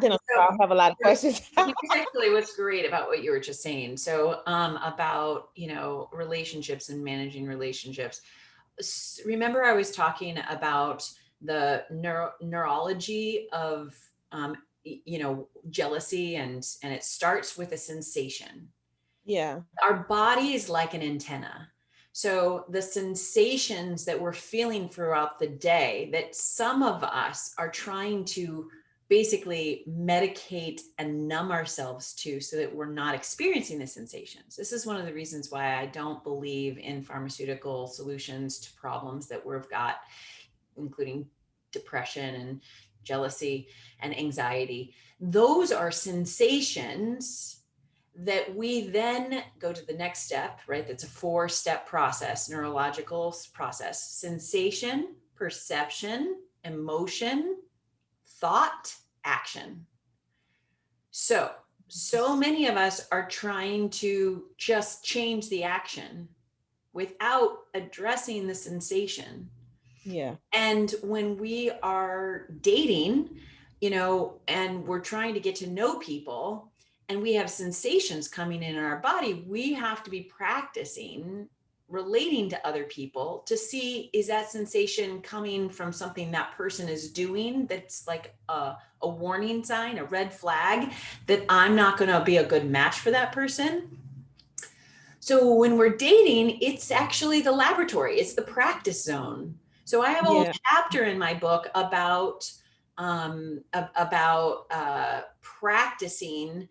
then I'm So sure I'll have a lot of questions. here's actually what's great about what you were just saying. So, about, relationships and managing relationships. Remember, I was talking about the neurology of, jealousy, and it starts with a sensation. Yeah. Our body is like an antenna. So the sensations that we're feeling throughout the day, that some of us are trying to basically medicate and numb ourselves to, so that we're not experiencing the sensations. This is one of the reasons why I don't believe in pharmaceutical solutions to problems that we've got, including depression and jealousy and anxiety. Those are sensations that we then go to the next step, right? That's a 4-step process, neurological process: sensation, perception, emotion, thought, action. So many of us are trying to just change the action without addressing the sensation. Yeah. And when we are dating, and we're trying to get to know people, and we have sensations coming in our body, we have to be practicing relating to other people to see, is that sensation coming from something that person is doing that's like a warning sign, a red flag, that I'm not going to be a good match for that person. So when we're dating, it's actually the laboratory, it's the practice zone. So I have a whole Yeah. chapter in my book about practicing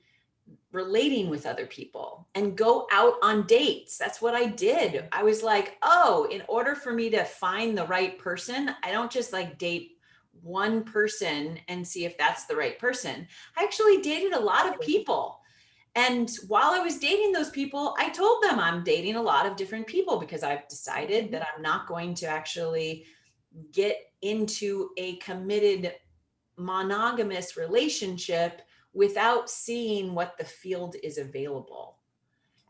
relating with other people and go out on dates. That's what I did. I was like, oh, in order for me to find the right person, I don't just like date one person and see if that's the right person. I actually dated a lot of people. And while I was dating those people, I told them I'm dating a lot of different people, because I've decided Mhm. that I'm not going to actually get into a committed monogamous relationship without seeing what the field is available.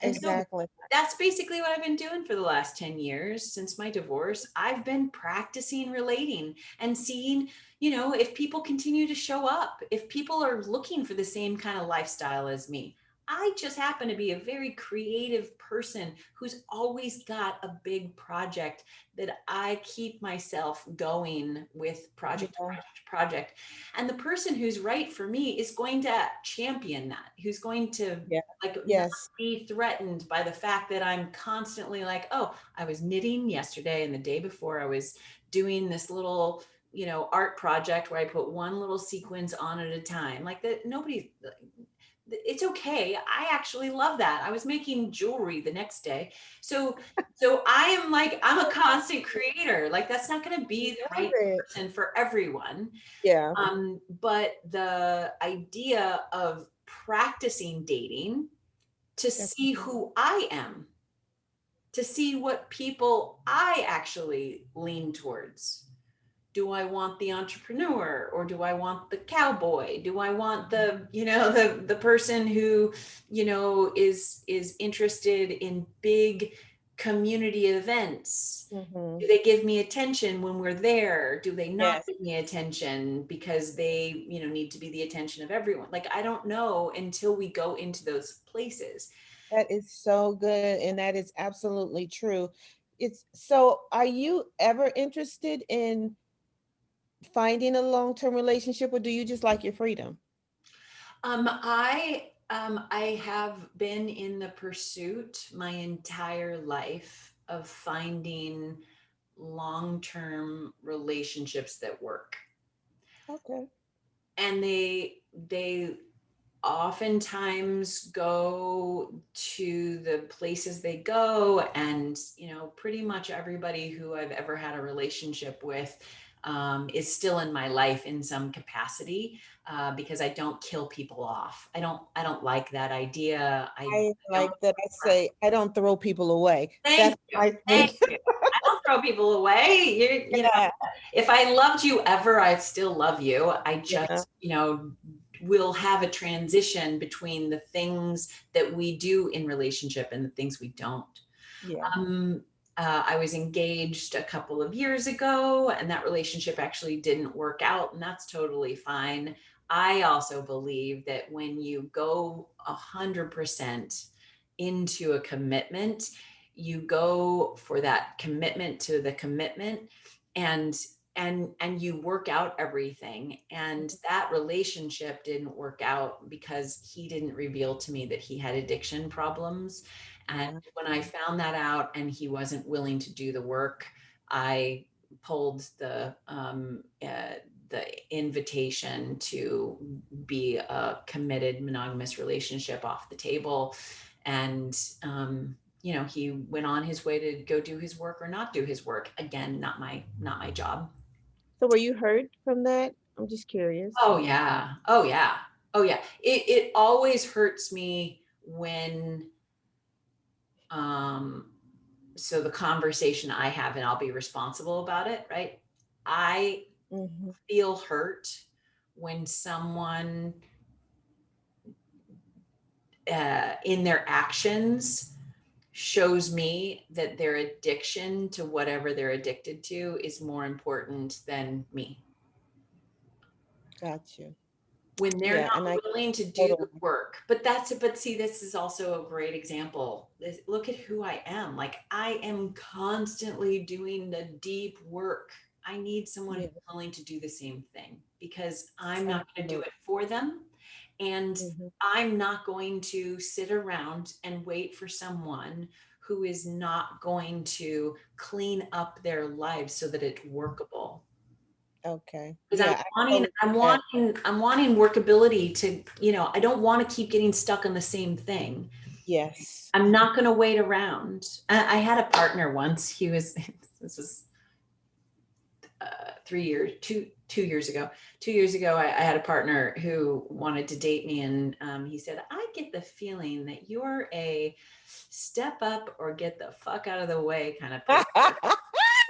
And so Exactly. that's basically what I've been doing for the last 10 years since my divorce. I've been practicing relating and seeing, if people continue to show up, if people are looking for the same kind of lifestyle as me. I just happen to be a very creative person who's always got a big project that I keep myself going with, project to Yeah. project to project. And the person who's right for me is going to champion that, who's going to Yeah. like not Yes. be threatened by the fact that I'm constantly like, oh, I was knitting yesterday, and the day before I was doing this little, art project where I put one little sequence on at a time. Like that, nobody, it's okay. I actually love that. I was making jewelry the next day. So I am like, I'm a constant creator. Like that's not going to be the Love right it. person for everyone. Yeah. But the idea of practicing dating to That's see who I am, to see what people I actually lean towards. Do I want the entrepreneur, or do I want the cowboy? Do I want the, the person who, is interested in big community events? hmm Do they give me attention when we're there? Do they not Yes. give me attention because they, need to be the attention of everyone? Like, I don't know until we go into those places. That is so good. And that is absolutely true. It's so, are you ever interested in finding a long-term relationship, or do you just like your freedom? I have been in the pursuit my entire life of finding long-term relationships that work. Okay. And they oftentimes go to the places they go, and pretty much everybody who I've ever had a relationship with is still in my life in some capacity, because I don't kill people off. I don't like that idea. I I don't. like that. I say I don't throw people away. Thank That's you. my Thank thing. you. I don't throw people away. Yeah. If I loved you ever, I still love you. I Yeah. just, will have a transition between the things that we do in relationship and the things we don't. Yeah. Um, I was engaged a couple of years ago, and that relationship actually didn't work out, and that's totally fine. I also believe that when you go 100% into a commitment, you go for that commitment to the commitment, and and you work out everything. And that relationship didn't work out because he didn't reveal to me that he had addiction problems. And Wow. when I found that out and he wasn't willing to do the work, I pulled the invitation to be a committed monogamous relationship off the table. And he went on his way to go do his work or not do his work. Again, not my job. So were you hurt from that? I'm just curious. Oh yeah. Oh yeah. Oh yeah. It always hurts me when um so the conversation I have, and I'll be responsible about it, right? I Hmm. feel hurt when someone in their actions shows me that their addiction to whatever they're addicted to is more important than me. Got you. When they're Yeah, and not I willing to do the totally. work. But see, this is also a great example. Look at who I am. Like, I am constantly doing the deep work. I need someone Yeah, who's willing to do the same thing, because I'm not going to do absolutely. it for them. And Hmm. I'm not going to sit around and wait for someone who is not going to clean up their lives so that it's workable. Okay. Because Yeah, I totally get that. I'm wanting workability to, I don't want to keep getting stuck on the same thing. Yes. I'm not going to wait around. I had a partner once. He was this was 3 years, 2 years ago. 2 years ago, I had a partner who wanted to date me, and he said, "I get the feeling that you're a step up or get the fuck out of the way kind of person."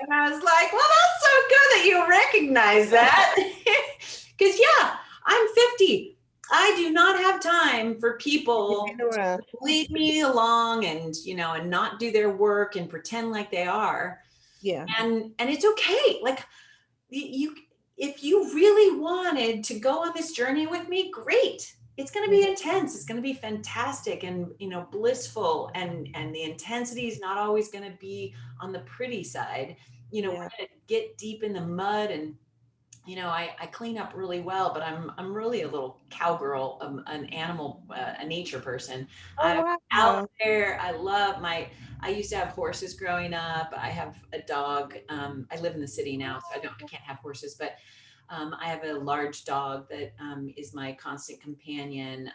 And I was like, "Well, that's so good that you recognize that." Because, yeah, I'm 50. I do not have time for people Hang to around. lead me along and, and not do their work and pretend like they are. Yeah. And it's okay. Like, you if you really wanted to go on this journey with me, great. It's going to be Mhm. intense, it's going to be fantastic and blissful, and the intensity is not always going to be on the pretty side. We're Yeah. going to get deep in the mud, and I clean up really well, but I'm really a little cowgirl, an animal, a nature person. Oh I'm out wow. there. I used to have horses growing up. I have a dog. I live in the city now, so I can't have horses, but I have a large dog that is my constant companion.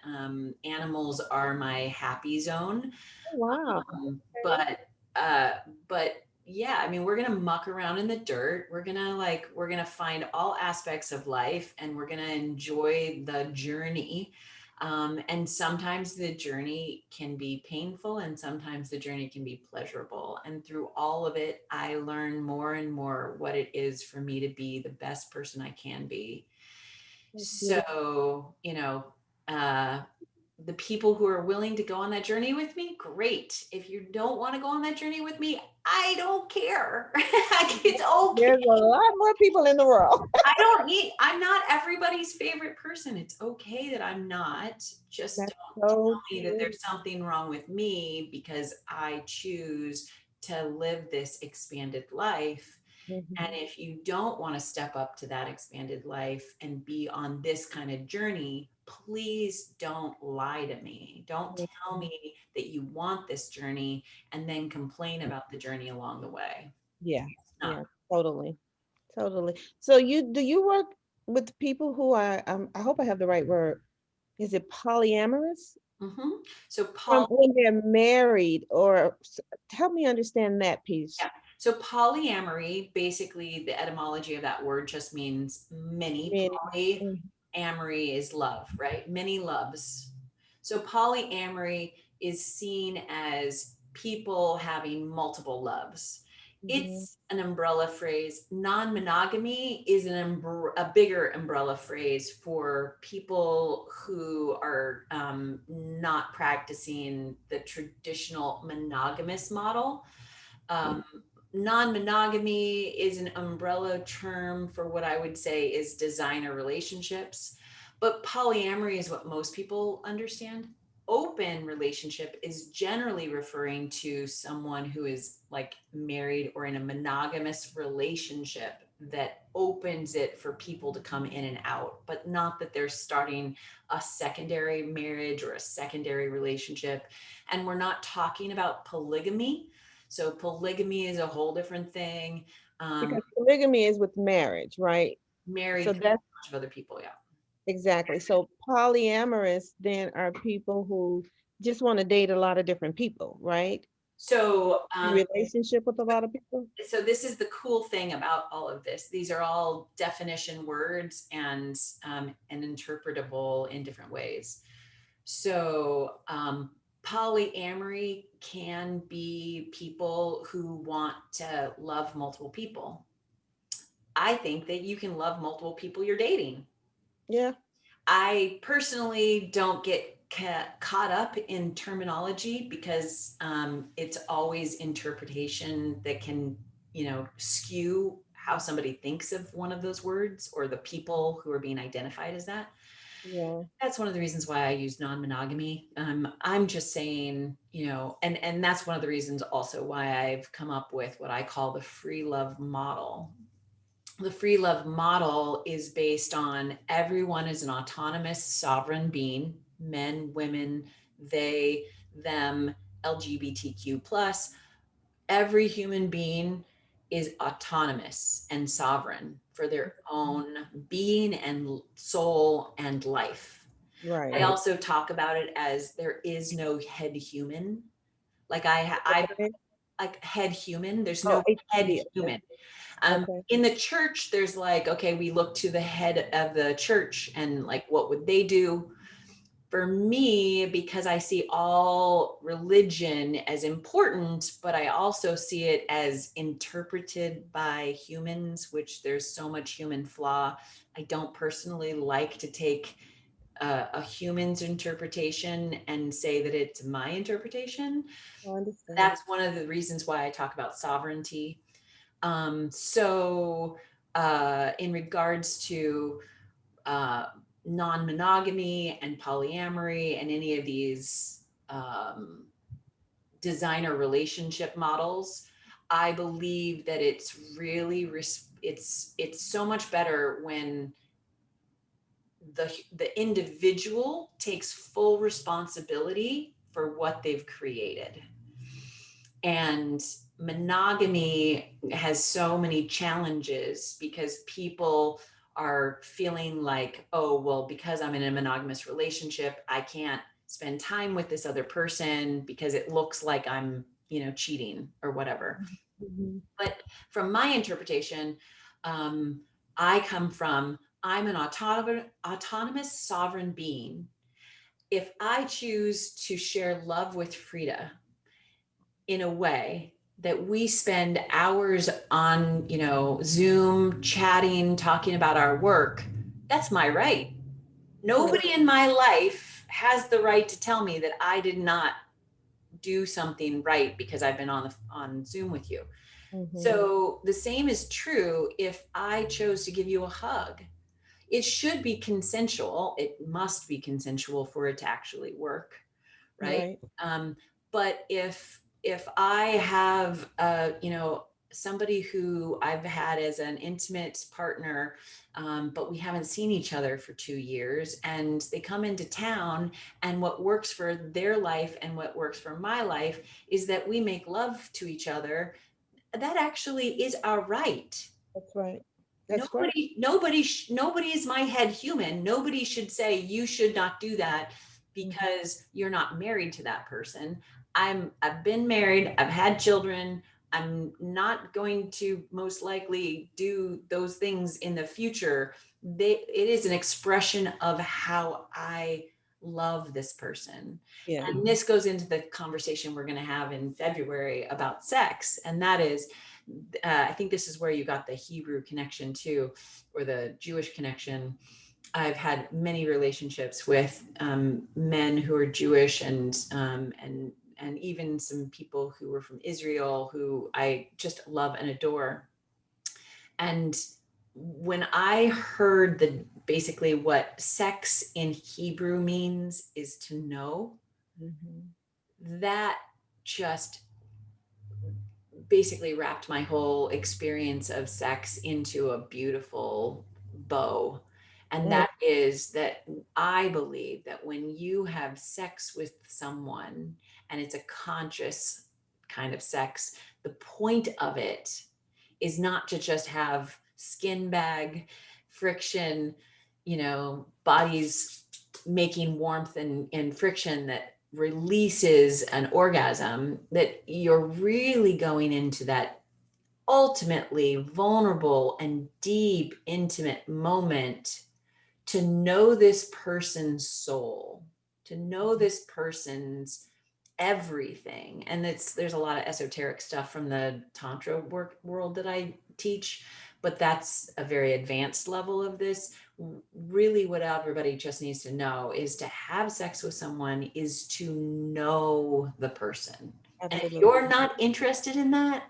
Animals are my happy zone. Oh wow. Um, Okay. but uh, but yeah, I mean, we're gonna muck around in the dirt. We're gonna find all aspects of life, and we're gonna enjoy the journey. And sometimes the journey can be painful, and sometimes the journey can be pleasurable. And through all of it, I learn more and more what it is for me to be the best person I can be. That's beautiful. So, uh, the people who are willing to go on that journey with me, great. If you don't want to go on that journey with me, I don't care. Like, it's okay. There's a lot more people in the world. I'm not everybody's favorite person. It's okay that I'm not. Just That's don't so tell me that true. there's something wrong with me because I choose to live this expanded life. And Mhm. if you don't want to step up to that expanded life and be on this kind of journey, please don't lie to me. Don't tell Mhm. me that you want this journey and then complain about the journey along the way. Yeah. It's not. Yeah. Totally. Totally. So do you work with people who are I hope I have the right word. Is it polyamorous? Mhm. So From when they're married or help me understand that piece. yeah. So polyamory, basically the etymology of that word just means many. Many. Mhm. Polyamory is love, right? Many loves. So polyamory is seen as people having multiple loves. Mhm. It's an umbrella phrase. Non-monogamy is a bigger umbrella phrase for people who are not practicing the traditional monogamous model. Um, Non-monogamy is an umbrella term for what I would say is designer relationships. But polyamory is what most people understand. Open relationship is generally referring to someone who is like married or in a monogamous relationship that opens it for people to come in and out, but not that they're starting a secondary marriage or a secondary relationship. And we're not talking about polygamy. So polygamy is a whole different thing. Because polygamy is with marriage, right? Married So to a that's bunch of other people, yeah. exactly. So polyamorous then are people who just want to date a lot of different people, right? So In relationship with a lot of people. so this is the cool thing about all of this. These are all definition words and interpretable in different ways. So polyamory can be people who want to love multiple people. I think that you can love multiple people you're dating. Yeah. I personally don't get caught up in terminology because it's always interpretation that can, skew how somebody thinks of one of those words or the people who are being identified as that. Yeah. That's one of the reasons why I use non-monogamy. I'm just saying, and that's one of the reasons also why I've come up with what I call the free love model. The free love model is based on everyone is an autonomous sovereign being, men, women, they, them, LGBTQ plus. Every human being is autonomous and sovereign for their own being and soul and life. I Right. also talk about it as there is no head human. Like I Okay. like head human. There's Oh, no head HB. Okay. human. Okay. In the church, there's like, okay, we look to the head of the church and like, what would they do? For me, because I see all religion as important, but I also see it as interpreted by humans, which there's so much human flaw. I don't personally like to take a human's interpretation and say that it's my interpretation. I understand. That's one of the reasons why I talk about sovereignty. So in regards to uh, non-monogamy and polyamory and any of these designer relationship models, I believe that it's really it's so much better when the individual takes full responsibility for what they've created. And monogamy has so many challenges because people are feeling like, oh, well, because I'm in a monogamous relationship, I can't spend time with this other person because it looks like I'm, cheating or whatever. Mhm. But from my interpretation, um, I come from, I'm an autonomous sovereign being. If I choose to share love with Frida in a way that we spend hours on, Zoom chatting, talking about our work, that's my right. Right. Nobody in my life has the right to tell me that I did not do something right because I've been on Zoom with you. Mhm. So the same is true if I chose to give you a hug. It should be consensual. It must be consensual for it to actually work, right? Right. Um, but if I have somebody who I've had as an intimate partner, but we haven't seen each other for 2 years, and they come into town, and what works for their life and what works for my life is that we make love to each other. That actually is our right. That's right. That's right. Nobody is my head human. Nobody should say you should not do that Mhm. because you're not married to that person. I've been married, I've had children. I'm not going to most likely do those things in the future. It is an expression of how I love this person. Yeah. And this goes into the conversation we're going to have in February about sex. And that is, I think this is where you got the Hebrew connection too, or the Jewish connection. I've had many relationships with men who are Jewish and even some people who were from Israel who I just love and adore. And when I heard the basically what sex in Hebrew means is to know, Mhm. that just basically wrapped my whole experience of sex into a beautiful bow. And Mm, that is that I believe that when you have sex with someone and it's a conscious kind of sex, the point of it is not to just have skin bag friction, bodies making warmth and friction that releases an orgasm, that you're really going into that ultimately vulnerable and deep, intimate moment to know this person's soul, to know this person's everything. And there's a lot of esoteric stuff from the tantra world that I teach, but that's a very advanced level of this. Really, what everybody just needs to know is to have sex with someone is to know the person. And if you're absolutely. not interested in that,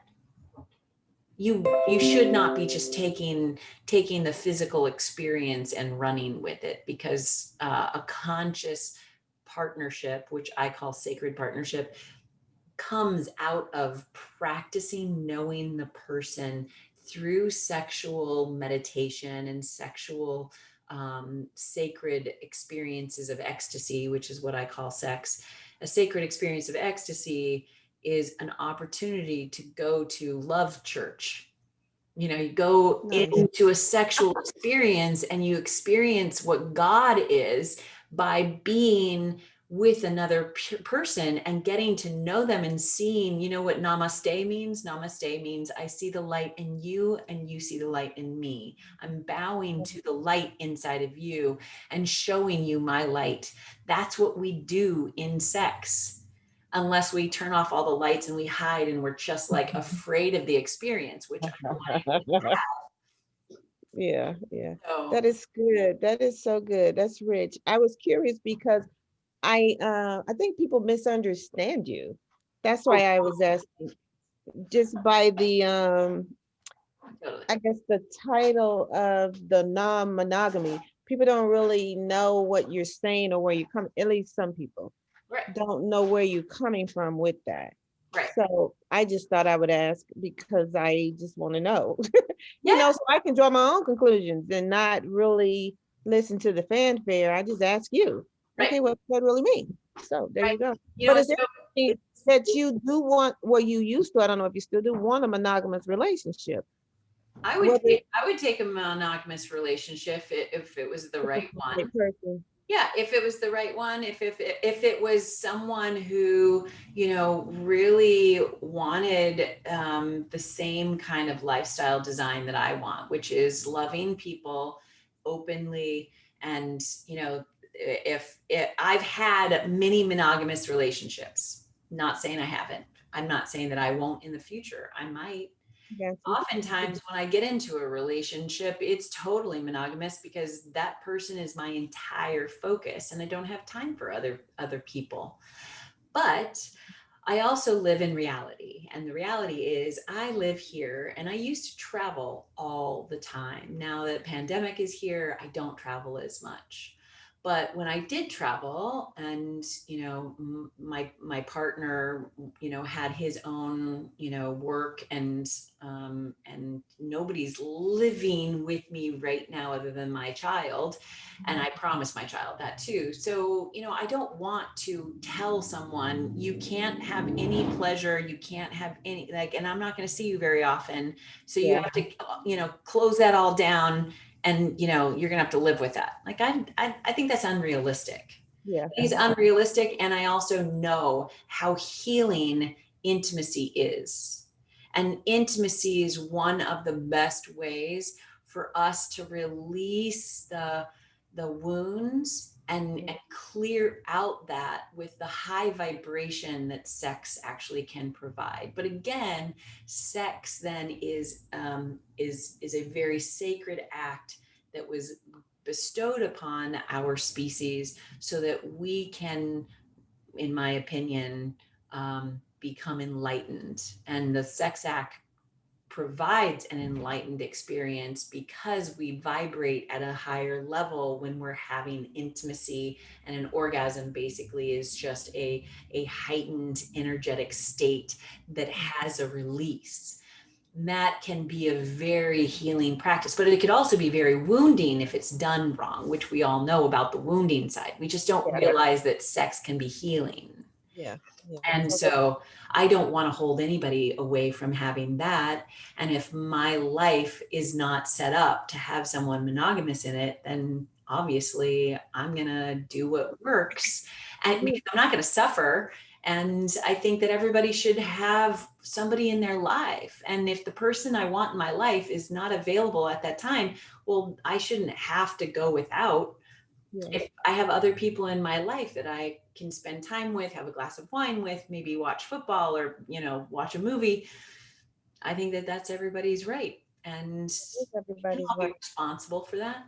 you should not be just taking the physical experience and running with it, because a conscious partnership, which I call sacred partnership, comes out of practicing knowing the person through sexual meditation and sexual sacred experiences of ecstasy, which is what I call sex. A sacred experience of ecstasy is an opportunity to go to love church. You go Nice. into a sexual experience and you experience what God is by being with another person and getting to know them and seeing, what namaste means? Namaste means I see the light in you and you see the light in me. I'm bowing to the light inside of you and showing you my light. That's what we do in sex, unless we turn off all the lights and we hide and we're just like afraid of the experience, which I don't want anything Yeah, yeah. to. So That is good. That is so good. That's rich. I was curious because I think people misunderstand you. That's oh, why I was asking. Just by the totally. I guess the title of the non-monogamy, people don't really know what you're saying or where you come, at least some people Right, don't know where you're coming from with that. right. So I just thought I would ask because I just want to know, Yeah, so I can draw my own conclusions and not really listen to the fanfare. I just ask you, right, okay, what does that really mean? So there right. you go. You know, But it's is there so anything it's that you do want, well, you used to, I don't know if you still do want a monogamous relationship? Whether I would take a monogamous relationship if it was the it's right the one. right person. Yeah, if it was the right one, if it was someone who, really wanted the same kind of lifestyle design that I want, which is loving people openly. And if I've had many monogamous relationships, not saying I haven't, I'm not saying that I won't in the future, I might. Got you. Oftentimes when I get into a relationship, it's totally monogamous because that person is my entire focus and I don't have time for other people. But I also live in reality. And the reality is I live here and I used to travel all the time. Now that pandemic is here, I don't travel as much. But when I did travel and, my partner, had his own, work and nobody's living with me right now other than my child. And I promised my child that too. So, I don't want to tell someone you can't have any pleasure, you can't have any, like, and I'm not going to see you very often. So you Yeah, have to, close that all down, and, you're going to have to live with that. Like, I think that's unrealistic. yeah, It's unrealistic. And I also know how healing intimacy is. And intimacy is one of the best ways for us to release the wounds and clear out that with the high vibration that sex actually can provide. But again, sex then is a very sacred act that was bestowed upon our species so that we can, in my opinion, become enlightened. And the sex act provides an enlightened experience because we vibrate at a higher level when we're having intimacy, and an orgasm basically is just a heightened energetic state that has a release. That can be a very healing practice, but it could also be very wounding if it's done wrong, which we all know about the wounding side. We just don't Yeah. realize that sex can be healing. Yeah. Yeah. And So, so I don't want to hold anybody away from having that. And if my life is not set up to have someone monogamous in it, then obviously I'm going to do what works. And yeah. because I'm not going to suffer. And I think that everybody should have somebody in their life. And if the person I want in my life is not available at that time, well, I shouldn't have to go without. Yeah. If I have other people in my life that I can spend time with, have a glass of wine with, maybe watch football or, watch a movie, I think that that's everybody's right. And we can Everybody's all be right. responsible for that.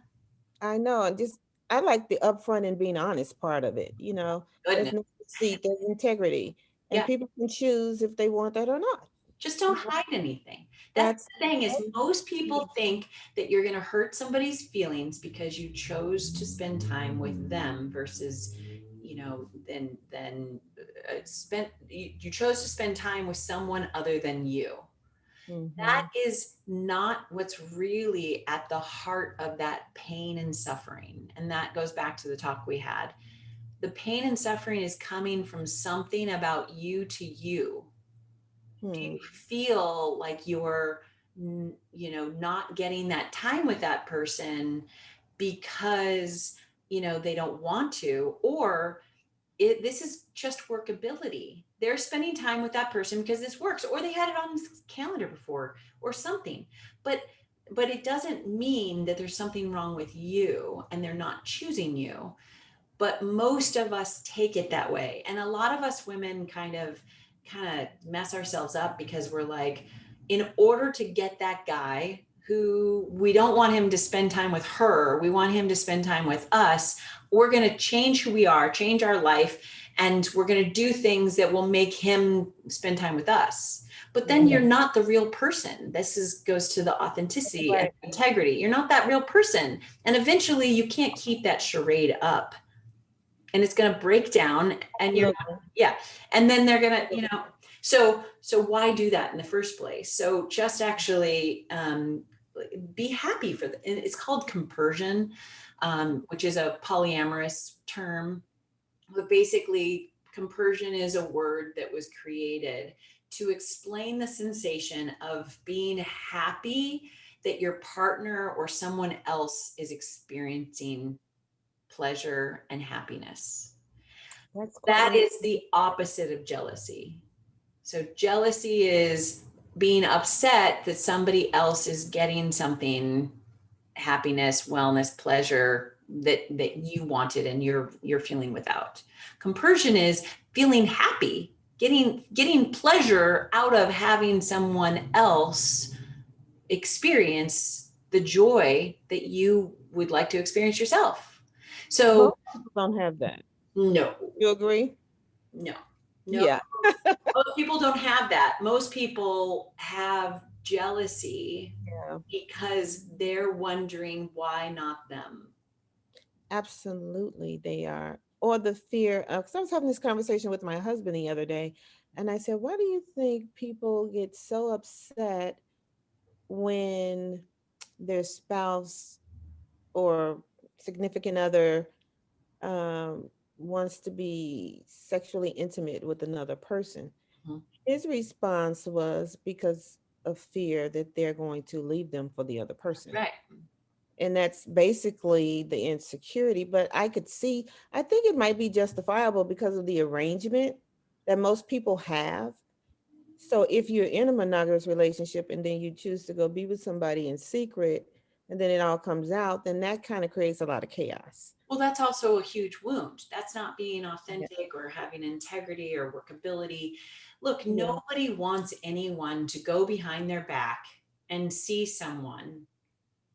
I know. And just, I like the upfront and being honest part of it. There's Goodness. no deceit, there's integrity, and Yeah. people can choose if they want that or not. Just You don't know, hide anything. That's that's the thing, is most yeah. people think that you're going to hurt somebody's feelings because you chose to spend time with them versus, spent you chose to spend time with someone other than you. That Mm-hmm. is not what's really at the heart of that pain and suffering. And that goes back to the talk we had. The pain and suffering is coming from something about you to you. Do Hmm. you feel like you're, not getting that time with that person because, they don't want to, or this is just workability. They're spending time with that person because this works, or they had it on the calendar before, or something. But it doesn't mean that there's something wrong with you and they're not choosing you. But most of us take it that way, and a lot of us women kind of mess ourselves up because we're like, in order to get that guy who we don't want him to spend time with her, we want him to spend time with us, we're going to change who we are, change our life, and we're going to do things that will make him spend time with us. But then you're not the real person. Goes to the authenticity and Right. integrity. You're not that real person, and eventually you can't keep that charade up, and it's going to break down, and you're not, Absolutely. yeah. And then they're going to, so why do that in the first place? So just actually be happy for the, and it's called compersion, which is a polyamorous term. But basically, compersion is a word that was created to explain the sensation of being happy that your partner or someone else is experiencing pleasure and happiness. That's quite That interesting. is the opposite of jealousy. So jealousy is being upset that somebody else is getting something, happiness, wellness, pleasure, that you wanted and you're feeling without. Compersion is feeling happy, getting pleasure out of having someone else experience the joy that you would like to experience yourself. So Most people don't have that. no, You agree? no, no. Yeah. Most people don't have that. Most people have jealousy Yeah. because they're wondering why not them. Absolutely, they are. Or the fear of, because I was having this conversation with my husband the other day, and I said, why do you think people get so upset when their spouse or significant other wants to be sexually intimate with another person? Mhm. His response was because of fear that they're going to leave them for the other person. Right. And that's basically the insecurity. But I could see, I think it might be justifiable because of the arrangement that most people have. So if you're in a monogamous relationship and then you choose to go be with somebody in secret and then it all comes out, then that kind of creates a lot of chaos. Well, that's also a huge wound. That's not being Yeah. authentic or having integrity or workability. Look, Yeah. nobody wants anyone to go behind their back and see someone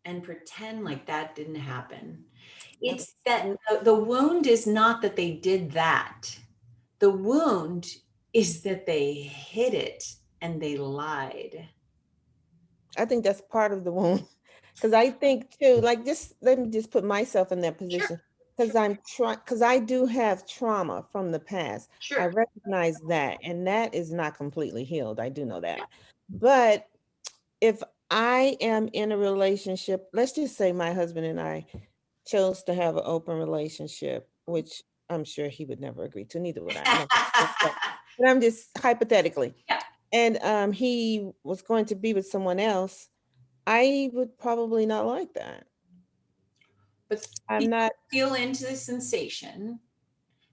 and pretend like that didn't happen. It's that Absolutely. the wound is not that they did that. The wound is that they hid it and they lied. I think that's part of the wound. Because I think too, like, just let me just put myself in that Sure, position. Because sure, I'm trying, because I do have trauma from the past. I sure. recognize that, and that is not completely healed. I do know that. But if I am in a relationship, let's just say my husband and I chose to have an open relationship, which I'm sure he would never agree to, neither would I. No, but I'm just hypothetically. Yeah, And he was going to be with someone else, I would probably not like that. but I'm not. feel into the sensation.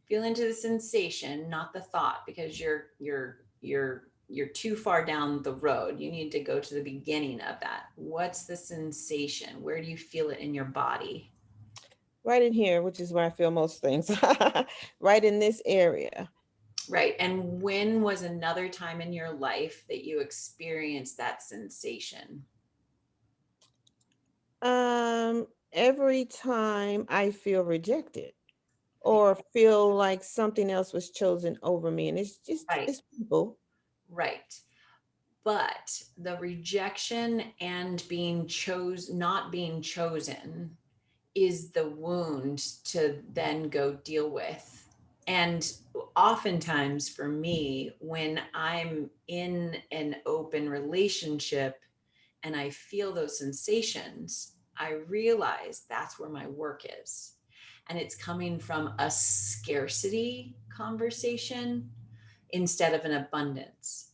Feel into the sensation, not the thought, because you're too far down the road. You need to go to the beginning of that. What's the sensation? Where do you feel it in your body? Right in here, which is where I feel most things. Right in this area. Right. And when was another time in your life that you experienced that sensation? Every time I feel rejected or feel like something else was chosen over me, and it's just Right. it's people. Right. But the rejection and not being chosen is the wound to then go deal with. And oftentimes for me, when I'm in an open relationship and I feel those sensations, I realize that's where my work is. And it's coming from a scarcity conversation instead of an abundance.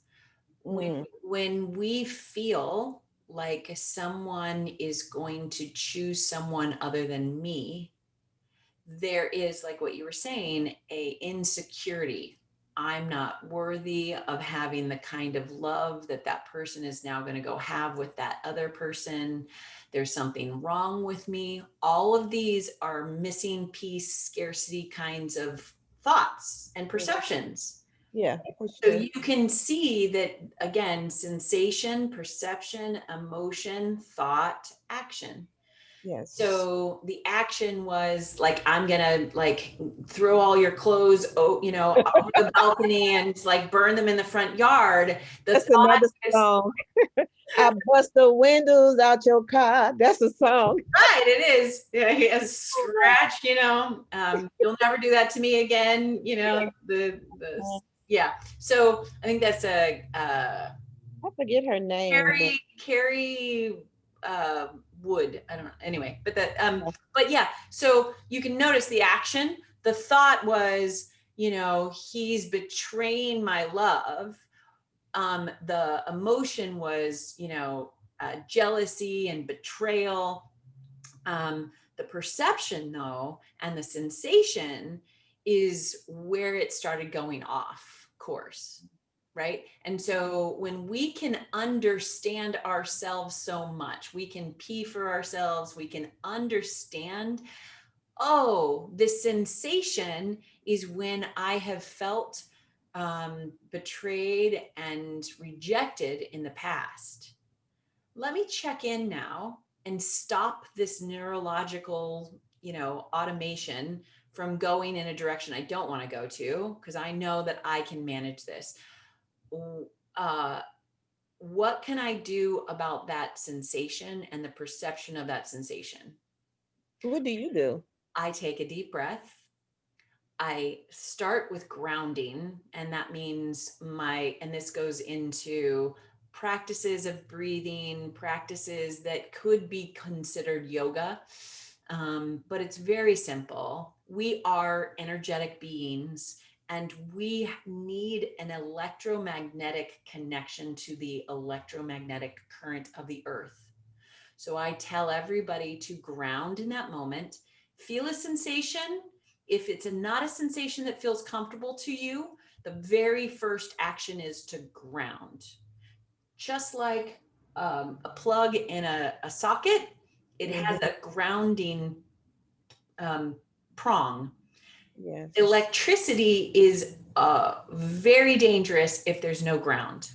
when Mm, when we feel like someone is going to choose someone other than me, there is, like what you were saying, a insecurity. I'm not worthy of having the kind of love that that person is now going to go have with that other person. There's something wrong with me. All of these are missing piece scarcity kinds of thoughts and mm, perceptions. yeah, for So sure. you can see that, again, sensation, perception, emotion, thought, action. Yes. So the action was like, I'm gonna like throw all your clothes, over the balcony and like burn them in the front yard. The That's another thought is, song. I bust the windows out your car. That's a song. right, it is. Yeah, he has scratch, you'll never do that to me again, yeah. So I think that's I forget her name, but Carrie Wood. I don't know. Anyway, but yeah. So you can notice the action. The thought was, he's betraying my love. The emotion was, jealousy and betrayal. The perception, though, and the sensation is where it started going off course, right? And so when we can understand ourselves so much, we can pee for ourselves, we can understand, oh, this sensation is when I have felt betrayed and rejected in the past. Let me check in now and stop this neurological, automation from going in a direction I don't want to go to, because I know that I can manage this. Uh, what can I do about that sensation and the perception of that sensation? what do you do? I take a deep breath. I start with grounding, and that means and this goes into practices of breathing, practices that could be considered yoga, but it's very simple. We are energetic beings, and we need an electromagnetic connection to the electromagnetic current of the earth. So I tell everybody to ground in that moment, feel a sensation. If it's not a sensation that feels comfortable to you, the very first action is to ground. Just like a plug in a socket, it Hmm. has a grounding um, prong. Yes. Electricity is very dangerous if there's no ground.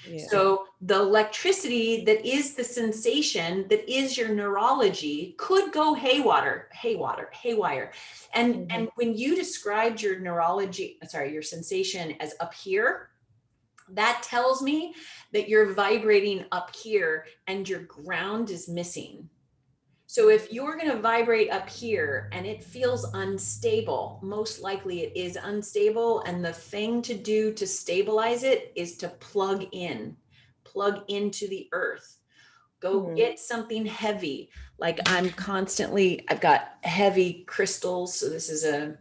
Yeah. So the electricity that is the sensation, that is your neurology, could go haywire. And Hmm. when you described your neurology, sorry, your sensation as up here, That tells me that you're vibrating up here and your ground is missing. So if you're going to vibrate up here and it feels unstable, most likely it is unstable. And the thing to do to stabilize it is to plug into the earth. Go Hmm. get something heavy. Like I've got heavy crystals. So this is a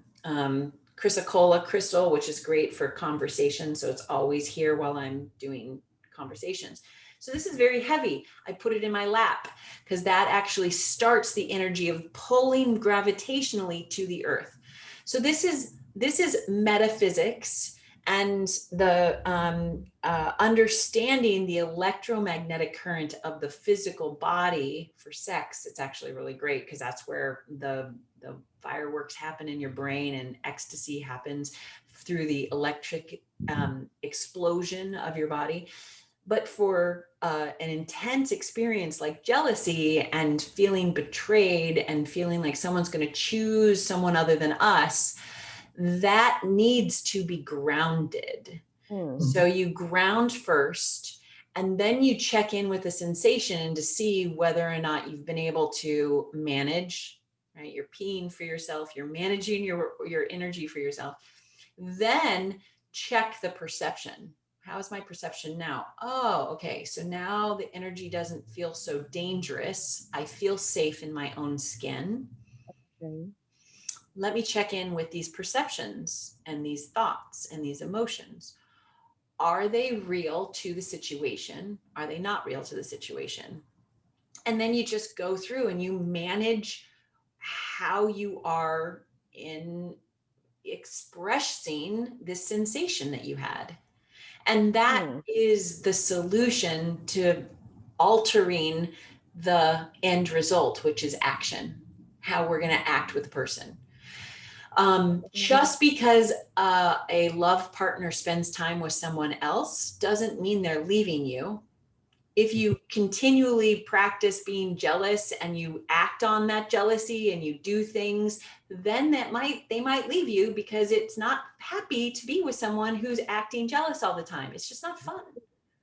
chrysocolla crystal, which is great for conversation. So it's always here while I'm doing conversations. So this is very heavy. I put it in my lap because that actually starts the energy of pulling gravitationally to the earth. So this is metaphysics and the understanding the electromagnetic current of the physical body for sex. It's actually really great because that's where the fireworks happen in your brain and ecstasy happens through the electric explosion of your body. But for an intense experience like jealousy and feeling betrayed and feeling like someone's going to choose someone other than us, that needs to be grounded. Hmm. So you ground first, and then you check in with the sensation to see whether or not you've been able to manage, right? You're peeing for yourself, you're managing your energy for yourself. Then check the perception. How is my perception now? Oh, okay. So now the energy doesn't feel so dangerous. I feel safe in my own skin. Okay. Let me check in with these perceptions and these thoughts and these emotions. Are they real to the situation? Are they not real to the situation? And then you just go through and you manage how you are in expressing this sensation that you had. And that Hmm. is the solution to altering the end result, which is action, how we're going to act with the person. Just because a love partner spends time with someone else doesn't mean they're leaving you. If you continually practice being jealous and you act on that jealousy and you do things, then they might leave you because it's not happy to be with someone who's acting jealous all the time. It's just not fun.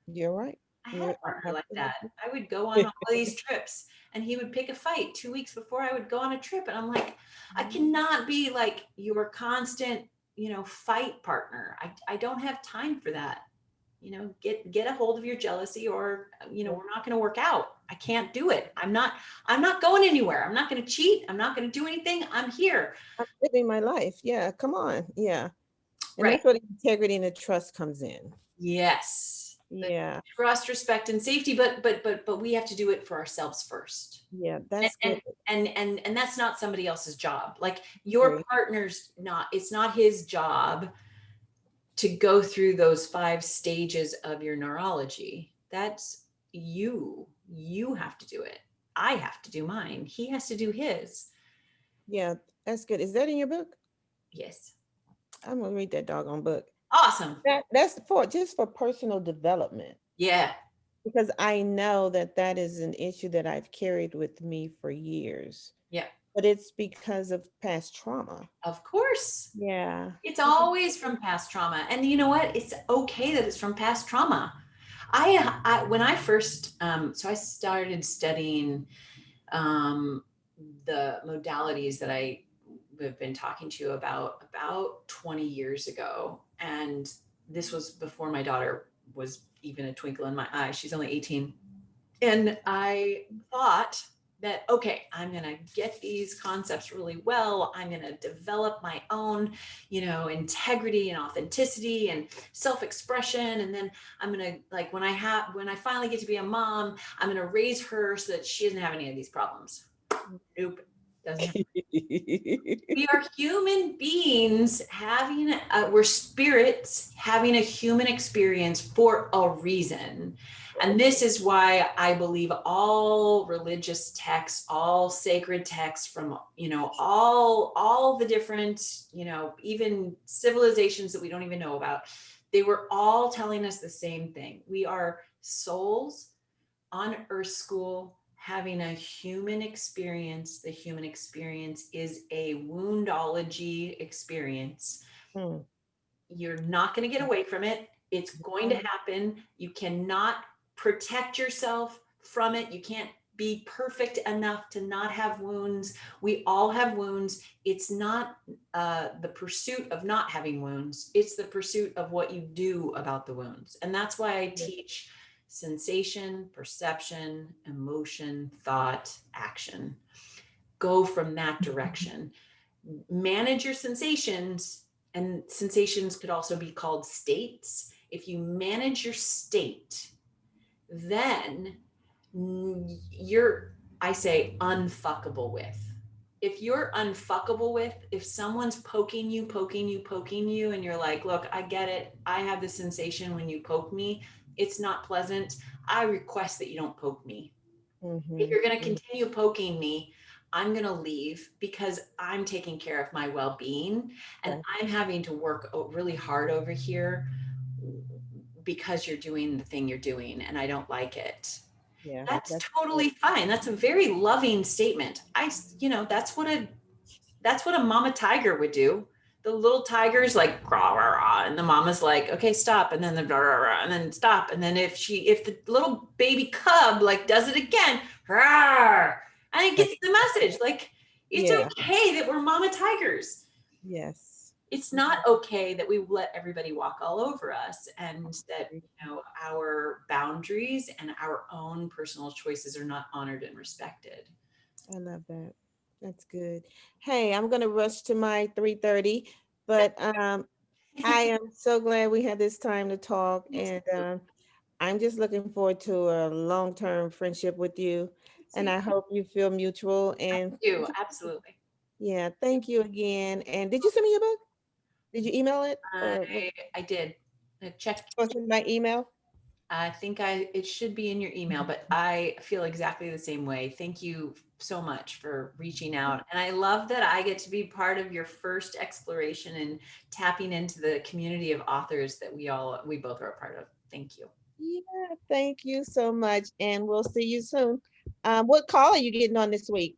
You're right. I had You're a partner like that. absolutely. I would go on all these trips and he would pick a fight 2 weeks before I would go on a trip. And I'm like, I cannot be like your constant, fight partner. I don't have time for that. Get a hold of your jealousy or, we're not going to work out. I can't do it. I'm not going anywhere. I'm not going to cheat. I'm not going to do anything. I'm here. I'm living my life. Yeah, come on. Yeah. And Right. that's where the integrity and the trust comes in. Yes. The Yeah. trust, respect, and safety, but we have to do it for ourselves first. Yeah, and that's good. and and that's not somebody else's job. Like your Agree. partner's not, it's not his job to go through those 5 stages of your neurology. That's you have to do it. I have to do mine. He has to do his. Yeah, that's good. Is that in your book? Yes. I'm gonna read that doggone book. Awesome. That's for just for personal development Yeah. because I know that that is an issue that I've carried with me for years, Yeah. but it's because of past trauma. Of course. Yeah. It's always from past trauma. And you know what? It's okay that it's from past trauma. I when I first so I started studying um, the modalities that I have been talking to you about 20 years ago. And this was before my daughter was even a twinkle in my eye. She's only 18. And I thought that, okay, I'm going to get these concepts really well. I'm going to develop my own, integrity and authenticity and self-expression. And then I'm going to, like, when I finally get to be a mom, I'm going to raise her so that she doesn't have any of these problems. Nope. Doesn't. We are human beings we're spirits having a human experience for a reason. And this is why I believe all religious texts, all sacred texts from, all the different, even civilizations that we don't even know about, they were all telling us the same thing. We are souls on Earth School having a human experience. The human experience is a woundology experience. Hmm. You're not going to get away from it. It's going to happen. You cannot protect yourself from it. You can't be perfect enough to not have wounds. We all have wounds. It's not the pursuit of not having wounds, it's the pursuit of what you do about the wounds. And that's why I teach sensation, perception, emotion, thought, action. Go from that direction. Manage your sensations, and sensations could also be called states. If you manage your state, then you're, I say, unfuckable with. If you're unfuckable with, if someone's poking you, and you're like, look, I get it. I have the sensation when you poke me. It's not pleasant. I request that you don't poke me. If Mm-hmm. you're going to continue poking me, I'm going to leave because I'm taking care of my well being, and Yeah. I'm having to work really hard over here because you're doing the thing you're doing and I don't like it. Yeah. That's That's good. totally fine. That's a very loving statement. That's what a mama tiger would do. The little tiger's like rah, rah, rah, and the mama's like, okay, stop, and then the rah, rah, rah, and then stop, and then if the little baby cub like does it again, rah, and it gets the message like it's Yeah. okay that we're mama tigers. Yes. It's not okay that we let everybody walk all over us, and that our boundaries and our own personal choices are not honored and respected. I love that. That's good. Hey, I'm gonna rush to my 3:30, but I am so glad we had this time to talk, Me and too. I'm just looking forward to a long-term friendship with you, and I hope you feel mutual. And I do, absolutely. yeah, thank you again. And did you send me your book? Did you email it or what? I did. Check. Was it my email? I think it should be in your email, but I feel exactly the same way. Thank you so much for reaching out. And I love that I get to be part of your first exploration and tapping into the community of authors that we both are a part of. Thank you. Yeah, thank you so much, and we'll see you soon. What call are you getting on this week?